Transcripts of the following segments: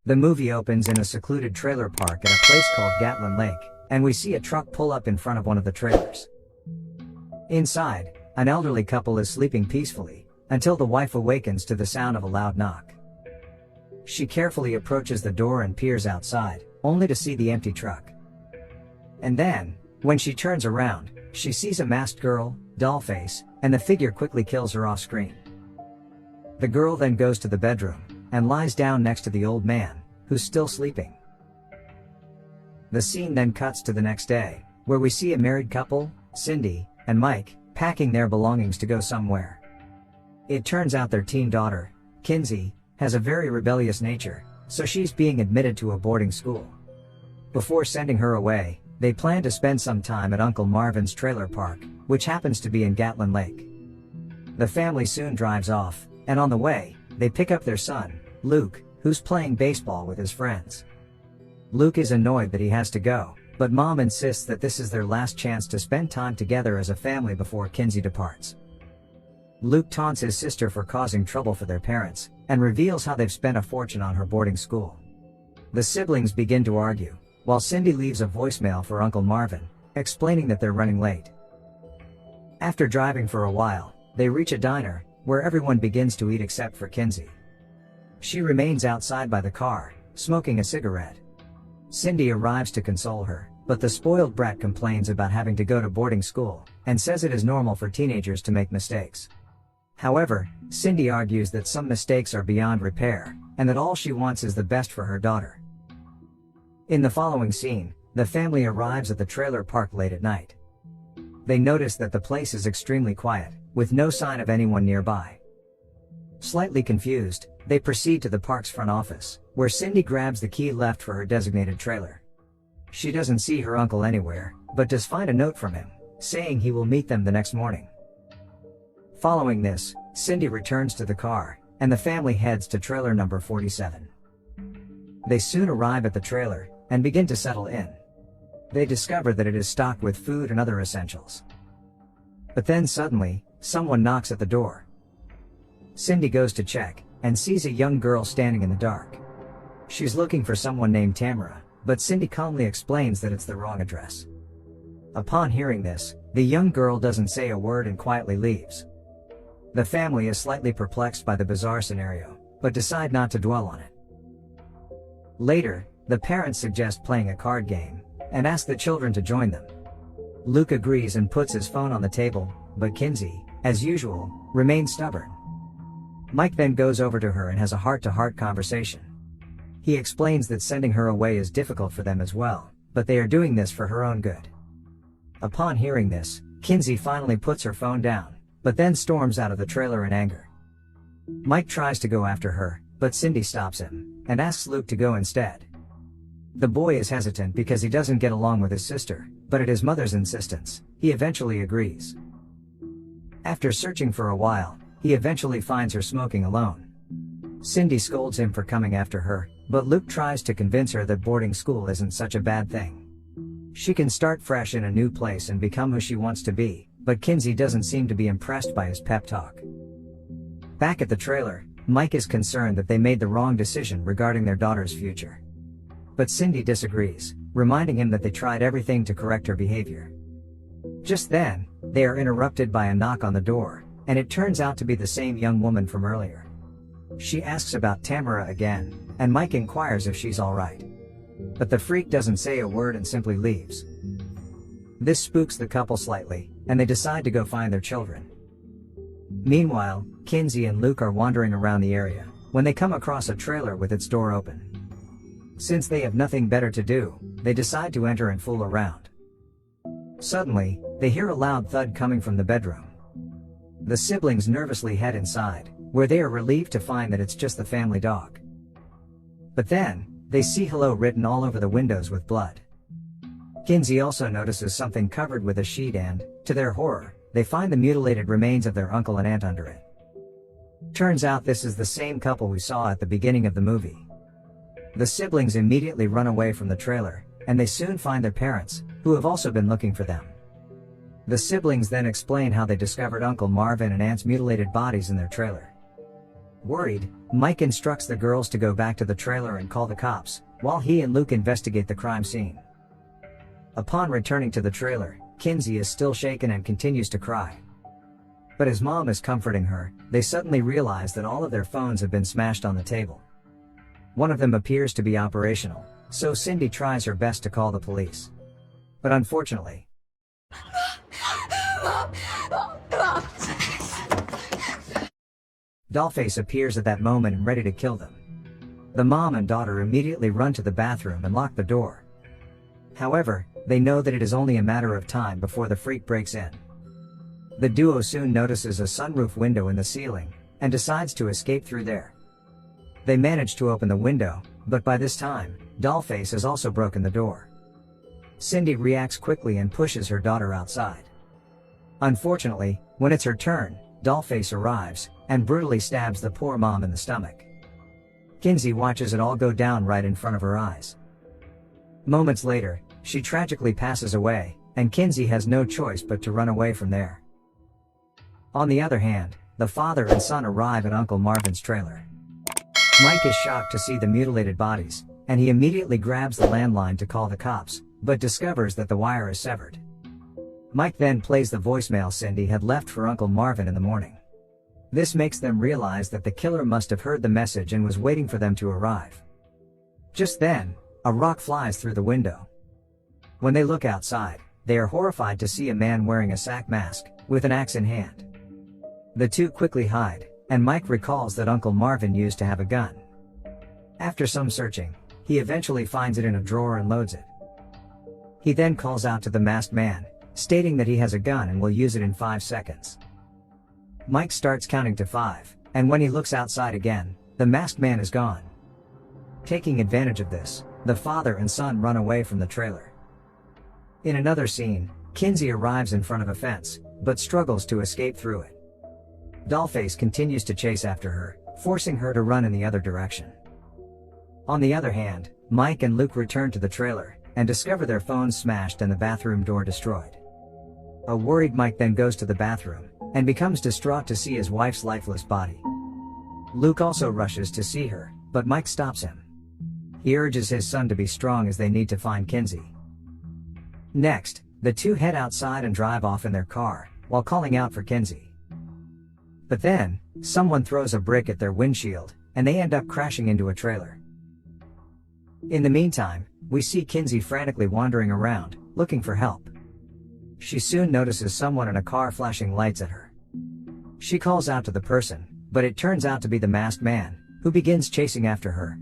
The movie opens in a secluded trailer park at a place called Gatlin Lake, and we see a truck pull up in front of one of the trailers. Inside, an elderly couple is sleeping peacefully, until the wife awakens to the sound of a loud knock. She carefully approaches the door and peers outside, only to see the empty truck. And then, when she turns around, she sees a masked girl, Dollface, and the figure quickly kills her off screen. The girl then goes to the bedroom, and lies down next to the old man, who's still sleeping. The scene then cuts to the next day, where we see a married couple, Cindy and Mike, packing their belongings to go somewhere. It turns out their teen daughter, Kinsey, has a very rebellious nature, so she's being admitted to a boarding school. Before sending her away, they plan to spend some time at Uncle Marvin's trailer park, which happens to be in Gatlin Lake. The family soon drives off, and on the way, they pick up their son, Luke, who's playing baseball with his friends. Luke is annoyed that he has to go, but Mom insists that this is their last chance to spend time together as a family before Kinsey departs. Luke taunts his sister for causing trouble for their parents, and reveals how they've spent a fortune on her boarding school. The siblings begin to argue, while Cindy leaves a voicemail for Uncle Marvin, explaining that they're running late. After driving for a while, they reach a diner, where everyone begins to eat except for Kinsey. She remains outside by the car, smoking a cigarette. Cindy arrives to console her, but the spoiled brat complains about having to go to boarding school, and says it is normal for teenagers to make mistakes. However, Cindy argues that some mistakes are beyond repair, and that all she wants is the best for her daughter. In the following scene, the family arrives at the trailer park late at night. They notice that the place is extremely quiet, with no sign of anyone nearby. Slightly confused, they proceed to the park's front office, where Cindy grabs the key left for her designated trailer. She doesn't see her uncle anywhere, but does find a note from him, saying he will meet them the next morning. Following this, Cindy returns to the car, and the family heads to trailer number 47. They soon arrive at the trailer, and begin to settle in. They discover that it is stocked with food and other essentials. But then suddenly, someone knocks at the door. Cindy goes to check, and sees a young girl standing in the dark. She's looking for someone named Tamara, but Cindy calmly explains that it's the wrong address. Upon hearing this, the young girl doesn't say a word and quietly leaves. The family is slightly perplexed by the bizarre scenario, but decide not to dwell on it. Later, the parents suggest playing a card game, and ask the children to join them. Luke agrees and puts his phone on the table, but Kinsey, as usual, remains stubborn. Mike then goes over to her and has a heart-to-heart conversation. He explains that sending her away is difficult for them as well, but they are doing this for her own good. Upon hearing this, Kinsey finally puts her phone down, but then storms out of the trailer in anger. Mike tries to go after her, but Cindy stops him, and asks Luke to go instead. The boy is hesitant because he doesn't get along with his sister, but at his mother's insistence, he eventually agrees. After searching for a while, he eventually finds her smoking alone. Cindy scolds him for coming after her, but Luke tries to convince her that boarding school isn't such a bad thing. She can start fresh in a new place and become who she wants to be, but Kinsey doesn't seem to be impressed by his pep talk. Back at the trailer, Mike is concerned that they made the wrong decision regarding their daughter's future. But Cindy disagrees, reminding him that they tried everything to correct her behavior. Just then, they are interrupted by a knock on the door, and it turns out to be the same young woman from earlier. She asks about Tamara again, and Mike inquires if she's alright. But the freak doesn't say a word and simply leaves. This spooks the couple slightly, and they decide to go find their children. Meanwhile, Kinsey and Luke are wandering around the area, when they come across a trailer with its door open. Since they have nothing better to do, they decide to enter and fool around. Suddenly, they hear a loud thud coming from the bedroom. The siblings nervously head inside, where they are relieved to find that it's just the family dog. But then, they see "hello" written all over the windows with blood. Kinsey also notices something covered with a sheet and, to their horror, they find the mutilated remains of their uncle and aunt under it. Turns out this is the same couple we saw at the beginning of the movie. The siblings immediately run away from the trailer, and they soon find their parents, who have also been looking for them. The siblings then explain how they discovered Uncle Marvin and Aunt's mutilated bodies in their trailer. Worried, Mike instructs the girls to go back to the trailer and call the cops, while he and Luke investigate the crime scene. Upon returning to the trailer, Kinsey is still shaken and continues to cry. But as mom is comforting her, they suddenly realize that all of their phones have been smashed on the table. One of them appears to be operational, so Cindy tries her best to call the police. But unfortunately, Dollface appears at that moment and ready to kill them. The mom and daughter immediately run to the bathroom and lock the door. However, they know that it is only a matter of time before the freak breaks in. The duo soon notices a sunroof window in the ceiling, and decides to escape through there. They manage to open the window, but by this time, Dollface has also broken the door. Cindy reacts quickly and pushes her daughter outside. Unfortunately, when it's her turn, Dollface arrives, and brutally stabs the poor mom in the stomach. Kinsey watches it all go down right in front of her eyes. Moments later, she tragically passes away, and Kinsey has no choice but to run away from there. On the other hand, the father and son arrive at Uncle Marvin's trailer. Mike is shocked to see the mutilated bodies, and he immediately grabs the landline to call the cops, but discovers that the wire is severed. Mike then plays the voicemail Cindy had left for Uncle Marvin in the morning. This makes them realize that the killer must have heard the message and was waiting for them to arrive. Just then, a rock flies through the window. When they look outside, they are horrified to see a man wearing a sack mask, with an axe in hand. The two quickly hide, and Mike recalls that Uncle Marvin used to have a gun. After some searching, he eventually finds it in a drawer and loads it. He then calls out to the masked man, stating that he has a gun and will use it in 5 seconds. Mike starts counting to 5, and when he looks outside again, the masked man is gone. Taking advantage of this, the father and son run away from the trailer. In another scene, Kinsey arrives in front of a fence, but struggles to escape through it. Dollface continues to chase after her, forcing her to run in the other direction. On the other hand, Mike and Luke return to the trailer, and discover their phones smashed and the bathroom door destroyed. A worried Mike then goes to the bathroom, and becomes distraught to see his wife's lifeless body. Luke also rushes to see her, but Mike stops him. He urges his son to be strong as they need to find Kinsey. Next, the two head outside and drive off in their car, while calling out for Kinsey. But then, someone throws a brick at their windshield, and they end up crashing into a trailer. In the meantime, we see Kinsey frantically wandering around, looking for help. She soon notices someone in a car flashing lights at her. She calls out to the person, but it turns out to be the masked man, who begins chasing after her.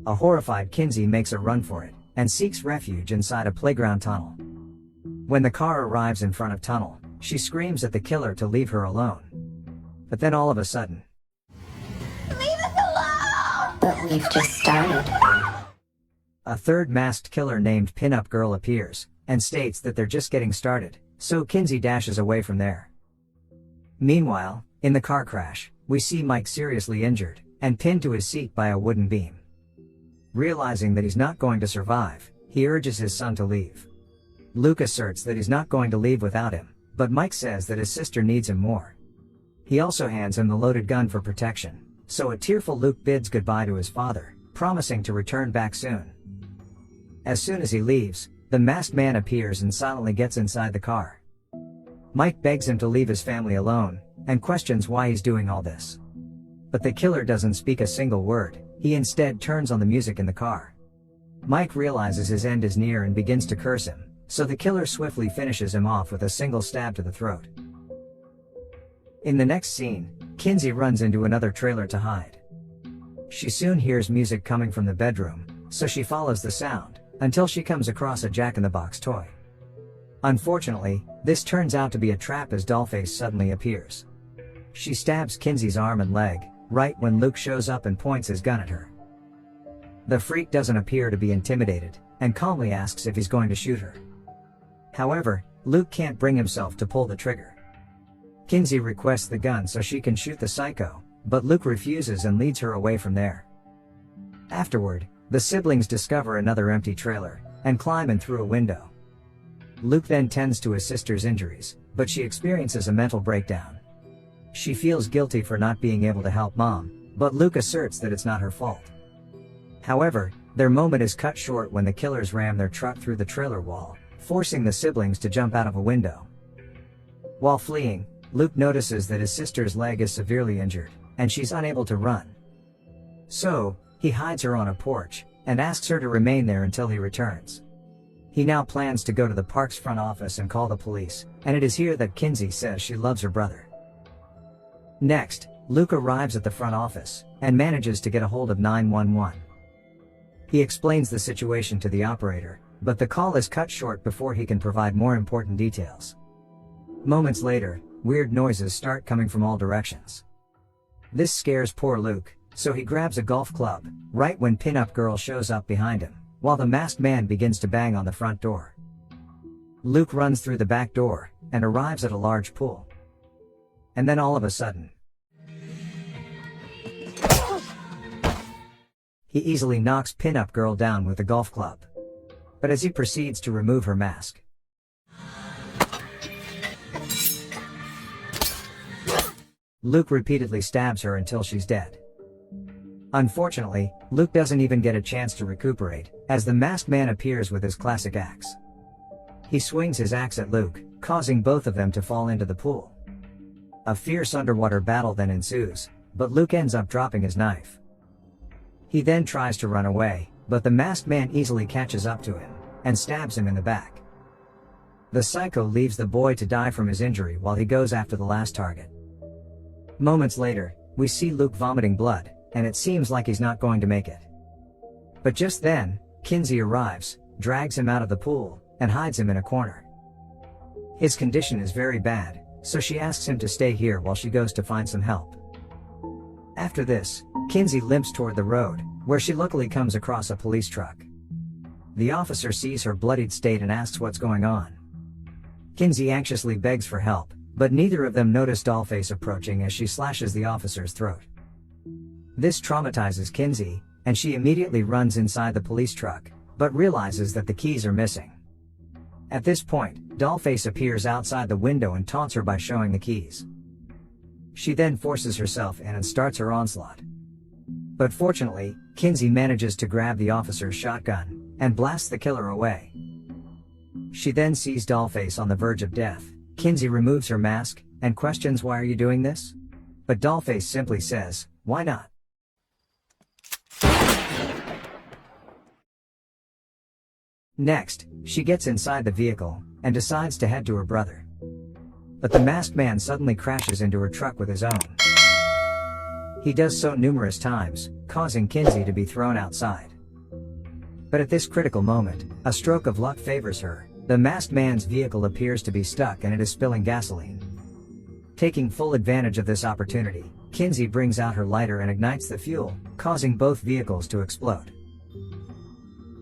A horrified Kinsey makes a run for it, and seeks refuge inside a playground tunnel. When the car arrives in front of tunnel, she screams at the killer to leave her alone. But then all of a sudden, leave us alone! But we've just started. A third masked killer named Pinup Girl appears, and states that they're just getting started, so Kinsey dashes away from there. Meanwhile, in the car crash, we see Mike seriously injured, and pinned to his seat by a wooden beam. Realizing that he's not going to survive, he urges his son to leave. Luke asserts that he's not going to leave without him, but Mike says that his sister needs him more. He also hands him the loaded gun for protection, so a tearful Luke bids goodbye to his father, promising to return back soon. As soon as he leaves, the masked man appears and silently gets inside the car. Mike begs him to leave his family alone, and questions why he's doing all this. But the killer doesn't speak a single word, he instead turns on the music in the car. Mike realizes his end is near and begins to curse him, so the killer swiftly finishes him off with a single stab to the throat. In the next scene, Kinsey runs into another trailer to hide. She soon hears music coming from the bedroom, so she follows the sound, until she comes across a Jack-in-the-Box toy. Unfortunately, this turns out to be a trap as Dollface suddenly appears. She stabs Kinsey's arm and leg, right when Luke shows up and points his gun at her. The freak doesn't appear to be intimidated, and calmly asks if he's going to shoot her. However, Luke can't bring himself to pull the trigger. Kinsey requests the gun so she can shoot the psycho, but Luke refuses and leads her away from there. Afterward, the siblings discover another empty trailer, and climb in through a window. Luke then tends to his sister's injuries, but she experiences a mental breakdown. She feels guilty for not being able to help Mom, but Luke asserts that it's not her fault. However, their moment is cut short when the killers ram their truck through the trailer wall, forcing the siblings to jump out of a window. While fleeing, Luke notices that his sister's leg is severely injured, and she's unable to run. So, he hides her on a porch, and asks her to remain there until he returns. He now plans to go to the park's front office and call the police, and it is here that Kinsey says she loves her brother. Next, Luke arrives at the front office, and manages to get a hold of 911. He explains the situation to the operator, but the call is cut short before he can provide more important details. Moments later, weird noises start coming from all directions. This scares poor Luke, so he grabs a golf club, right when Pin-Up Girl shows up behind him, while the masked man begins to bang on the front door. Luke runs through the back door, and arrives at a large pool. And then all of a sudden, he easily knocks Pin-Up Girl down with the golf club. But as he proceeds to remove her mask, Luke repeatedly stabs her until she's dead. Unfortunately, Luke doesn't even get a chance to recuperate, as the masked man appears with his classic axe. He swings his axe at Luke, causing both of them to fall into the pool. A fierce underwater battle then ensues, but Luke ends up dropping his knife. He then tries to run away, but the masked man easily catches up to him, and stabs him in the back. The psycho leaves the boy to die from his injury while he goes after the last target. Moments later, we see Luke vomiting blood, and it seems like he's not going to make it. But just then, Kinsey arrives, drags him out of the pool, and hides him in a corner. His condition is very bad, so she asks him to stay here while she goes to find some help. After this, Kinsey limps toward the road, where she luckily comes across a police truck. The officer sees her bloodied state and asks what's going on. Kinsey anxiously begs for help, but neither of them notice Dollface approaching as she slashes the officer's throat. This traumatizes Kinsey, and she immediately runs inside the police truck, but realizes that the keys are missing. At this point, Dollface appears outside the window and taunts her by showing the keys. She then forces herself in and starts her onslaught. But fortunately, Kinsey manages to grab the officer's shotgun, and blasts the killer away. She then sees Dollface on the verge of death. Kinsey removes her mask, and questions why are you doing this? But Dollface simply says, why not? Next, she gets inside the vehicle, and decides to head to her brother. But the masked man suddenly crashes into her truck with his own. He does so numerous times, causing Kinsey to be thrown outside. But at this critical moment, a stroke of luck favors her. The masked man's vehicle appears to be stuck and it is spilling gasoline. Taking full advantage of this opportunity, Kinsey brings out her lighter and ignites the fuel, causing both vehicles to explode.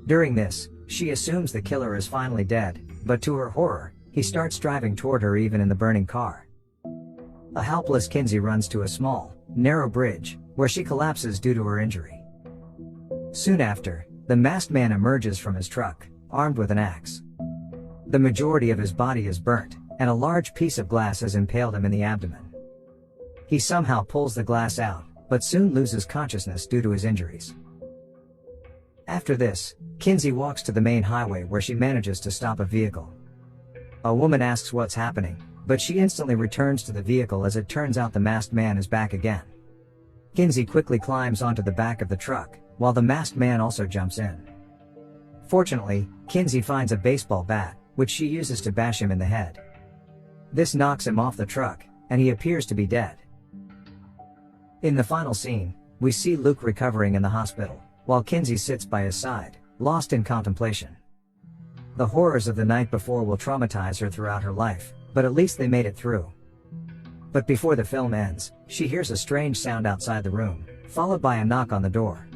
During this, she assumes the killer is finally dead, but to her horror, he starts driving toward her even in the burning car. A helpless Kinsey runs to a small, narrow bridge, where she collapses due to her injury. Soon after, the masked man emerges from his truck, armed with an axe. The majority of his body is burnt, and a large piece of glass has impaled him in the abdomen. He somehow pulls the glass out, but soon loses consciousness due to his injuries. After this, Kinsey walks to the main highway where she manages to stop a vehicle. A woman asks what's happening, but she instantly returns to the vehicle as it turns out the masked man is back again. Kinsey quickly climbs onto the back of the truck, while the masked man also jumps in. Fortunately, Kinsey finds a baseball bat, which she uses to bash him in the head. This knocks him off the truck, and he appears to be dead. In the final scene, we see Luke recovering in the hospital, while Kinsey sits by his side, lost in contemplation. The horrors of the night before will traumatize her throughout her life, but at least they made it through. But before the film ends, she hears a strange sound outside the room, followed by a knock on the door.